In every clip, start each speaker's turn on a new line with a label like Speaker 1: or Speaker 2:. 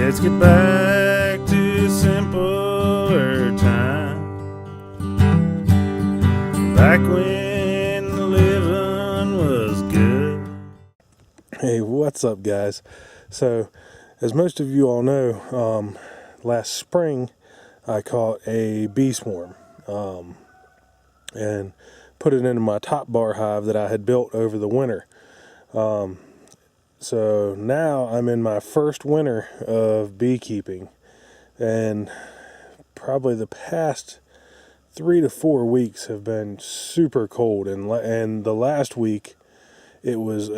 Speaker 1: Let's get back to simpler time, back when the living was good.
Speaker 2: Hey, what's up, guys? So, as most of you all know, last spring I caught a bee swarm and put it into my top bar hive that I had built over the winter. So now I'm in my first winter of beekeeping, and probably the past 3 to 4 weeks have been super cold, and the last week it was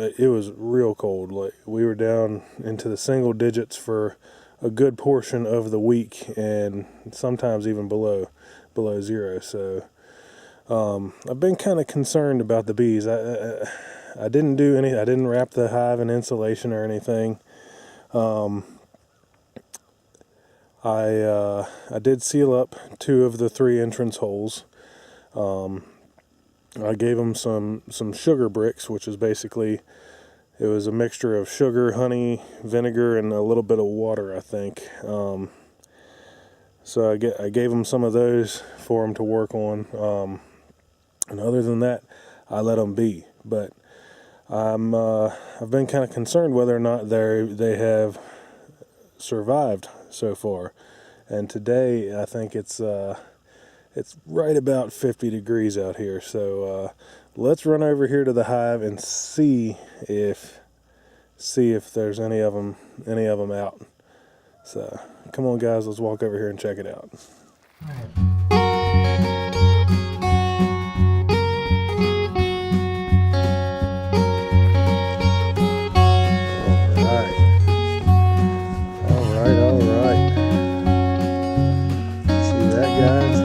Speaker 2: real cold. Like, we were down into the single digits for a good portion of the week, and sometimes even below zero. So I've been kind of concerned about the bees. I didn't do any. I didn't wrap the hive in insulation or anything. I did seal up 2 of the 3 entrance holes. I gave them some sugar bricks, which is basically, it was a mixture of sugar, honey, vinegar, and a little bit of water, I think. So I gave them some of those for them to work on. And other than that, I let them be. But I've been kind of concerned whether or not they have survived so far. And today I think it's right about 50 degrees out here. So let's run over here to the hive and see if there's any of them out. So come on, guys, let's walk over here and check it out. Alright. See that, guys?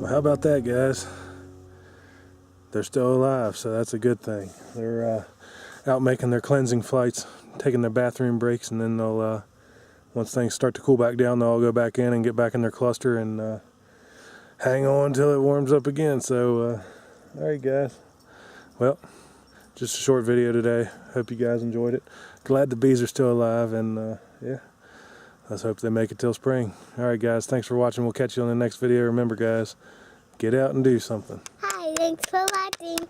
Speaker 2: How about that, guys? They're still alive, so that's a good thing. They're out making their cleansing flights, taking their bathroom breaks, and then they'll, once things start to cool back down, they'll all go back in and get back in their cluster and hang on until it warms up again. So, alright, guys. Well, just a short video today. Hope you guys enjoyed it. Glad the bees are still alive, and yeah, let's hope they make it till spring. Alright, guys, thanks for watching. We'll catch you on the next video. Remember, guys, get out and do something.
Speaker 3: Hi, thanks for watching.